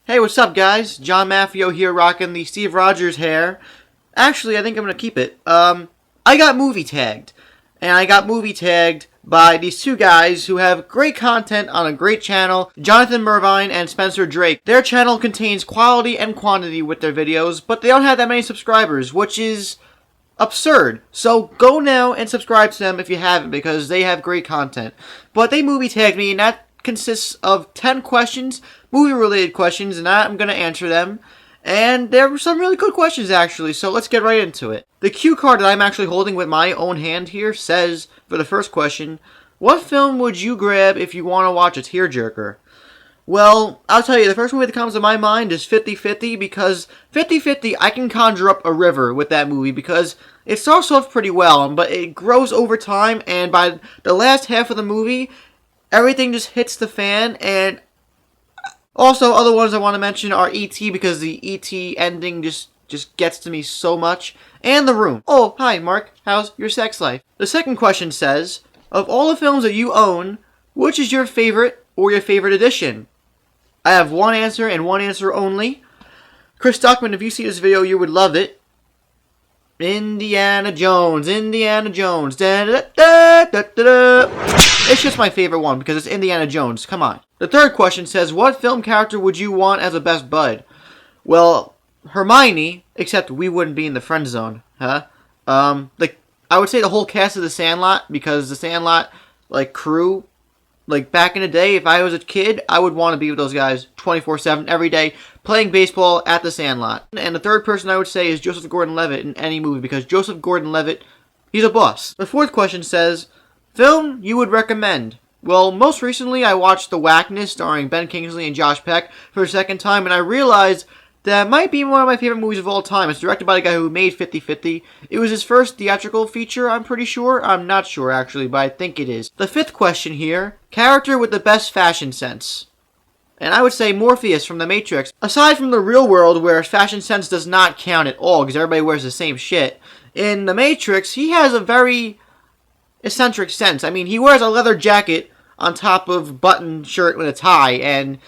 Hey, what's up, guys? John Maffio here, rocking the Steve Rogers hair. Actually, I think I'm gonna keep it. I got movie tagged, and I got movie tagged by these two guys who have great content on a great channel, Jonathan Mervine and Spencer Drake. Their channel contains quality and quantity with their videos, but they don't have that many subscribers, which is absurd. So go now and subscribe to them if you haven't, because they have great content. But they movie tagged me, and that consists of 10 questions, movie-related questions, and I'm going to answer them. And there were some really good questions, actually, so let's get right into it. The cue card that I'm actually holding with my own hand here says, for the first question, what film would you grab if you want to watch a tearjerker? Well, I'll tell you, the first movie that comes to my mind is 50-50, because 50-50, I can conjure up a river with that movie, because it starts off pretty well, but it grows over time, and by the last half of the movie, everything just hits the fan. And also, other ones I want to mention are E.T., because the E.T. ending just gets to me so much. And The Room. Oh, hi, Mark. How's your sex life? The second question says, of all the films that you own, which is your favorite or your favorite edition? I have one answer and one answer only. Chris Stuckman, if you see this video, you would love it. Indiana Jones. Da, da, da, da, da, da. It's just my favorite one because it's Indiana Jones. Come on. The third question says, what film character would you want as a best bud? Well, Hermione, except we wouldn't be in the friend zone, huh? I would say the whole cast of The Sandlot, because The Sandlot, crew, back in the day, if I was a kid, I would want to be with those guys 24/7 every day, playing baseball at The Sandlot. And the third person I would say is Joseph Gordon-Levitt in any movie, because Joseph Gordon-Levitt, he's a boss. The fourth question says, film you would recommend? Well, most recently I watched The Whackness, starring Ben Kingsley and Josh Peck, for a second time, and I realized that it might be one of my favorite movies of all time. It's directed by the guy who made 50-50. It was his first theatrical feature, I'm pretty sure. I'm not sure, actually, but I think it is. The fifth question here, character with the best fashion sense. And I would say Morpheus from The Matrix. Aside from the real world, where fashion sense does not count at all, because everybody wears the same shit, in The Matrix, he has a very eccentric sense. I mean, he wears a leather jacket on top of button shirt with a tie, and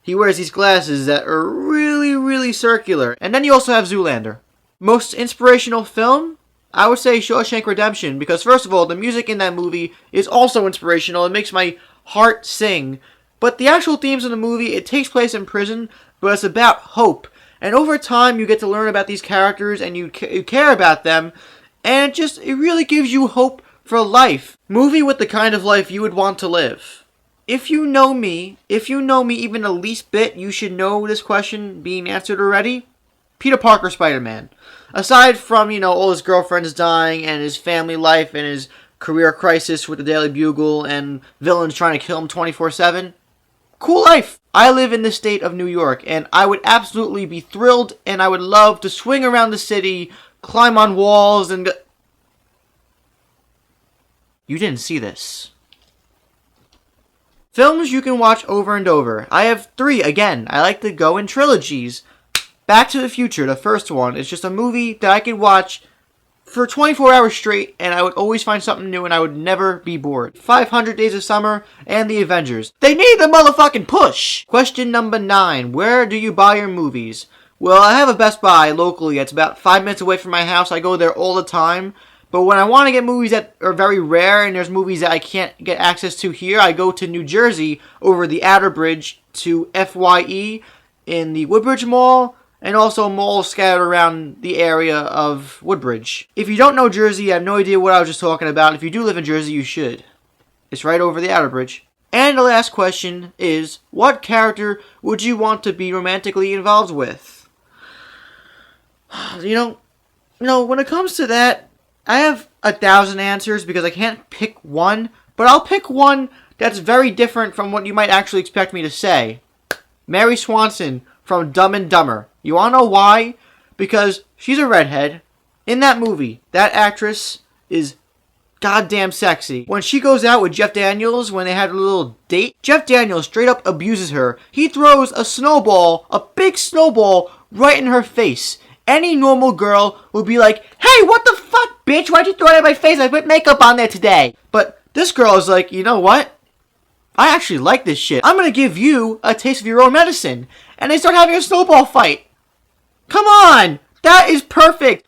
he wears these glasses that are really, really circular. And then you also have Zoolander. Most inspirational film? I would say Shawshank Redemption, because first of all, the music in that movie is also inspirational. It makes my heart sing. But the actual themes of the movie, it takes place in prison, but it's about hope. And over time, you get to learn about these characters, and you care about them, and it really gives you hope for life. Movie with the kind of life you would want to live. If you know me even the least bit, you should know this question being answered already. Peter Parker Spider-Man. Aside from, all his girlfriends dying and his family life and his career crisis with the Daily Bugle and villains trying to kill him 24/7. Cool life. I live in the state of New York, and I would absolutely be thrilled, and I would love to swing around the city, climb on walls, and You didn't see this. Films you can watch over and over. I have 3, again. I like to go in trilogies. Back to the Future, the first one, is just a movie that I could watch for 24 hours straight, and I would always find something new, and I would never be bored. 500 Days of Summer, and The Avengers. They need the motherfucking push! Question number 9. Where do you buy your movies? Well, I have a Best Buy locally. It's about 5 minutes away from my house. I go there all the time. But when I want to get movies that are very rare, and there's movies that I can't get access to here, I go to New Jersey over the Outer Bridge to FYE in the Woodbridge Mall, and also malls scattered around the area of Woodbridge. If you don't know Jersey, you have no idea what I was just talking about. If you do live in Jersey, you should. It's right over the Outer Bridge. And the last question is, what character would you want to be romantically involved with? When it comes to that, I have 1,000 answers because I can't pick one, but I'll pick one that's very different from what you might actually expect me to say. Mary Swanson from Dumb and Dumber. You wanna know why? Because she's a redhead. In that movie, that actress is goddamn sexy. When she goes out with Jeff Daniels, when they had a little date, Jeff Daniels straight up abuses her. He throws a big snowball, right in her face. Any normal girl would be like, hey, what the fuck, bitch? Why'd you throw it in my face? I put makeup on there today. But this girl is like, you know what? I actually like this shit. I'm gonna give you a taste of your own medicine. And they start having a snowball fight. Come on! That is perfect!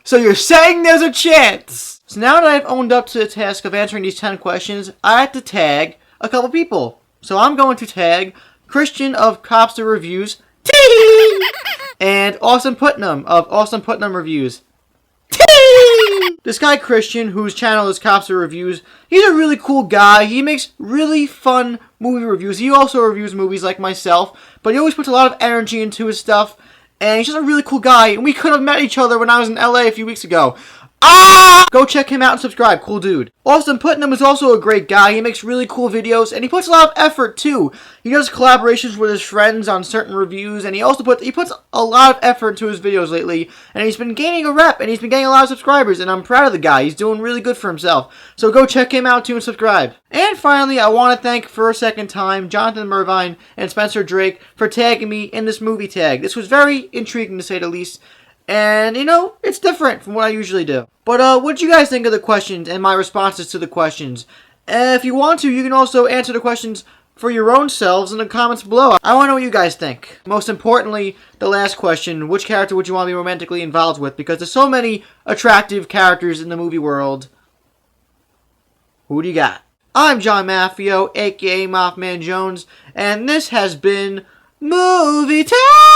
So you're saying there's a chance! So now that I've owned up to the task of answering these 10 questions, I have to tag a couple people. So I'm going to tag Christian of Copster Reviews, and Austin Putnam of Austin Putnam Reviews. This guy Christian, whose channel is Copster Reviews, he's a really cool guy. He makes really fun movie reviews. He also reviews movies like myself, but he always puts a lot of energy into his stuff, and he's just a really cool guy, and we could have met each other when I was in LA a few weeks ago. Go check him out and subscribe. Cool dude. Austin Putnam is also a great guy. He makes really cool videos, and he puts a lot of effort too. He does collaborations with his friends on certain reviews, and he puts a lot of effort into his videos lately, and he's been gaining a rep, and he's been getting a lot of subscribers, and I'm proud of the guy. He's doing really good for himself. So go check him out too and subscribe. And finally, I want to thank for a second time Jonathan Mervine and Spencer Drake for tagging me in this movie tag. This was very intriguing to say the least. And, you know, it's different from what I usually do. But, what did you guys think of the questions and my responses to the questions? If you want to, you can also answer the questions for your own selves in the comments below. I want to know what you guys think. Most importantly, the last question, which character would you want to be romantically involved with? Because there's so many attractive characters in the movie world. Who do you got? I'm John Maffio, aka MaffmanJones, and this has been Movie Time!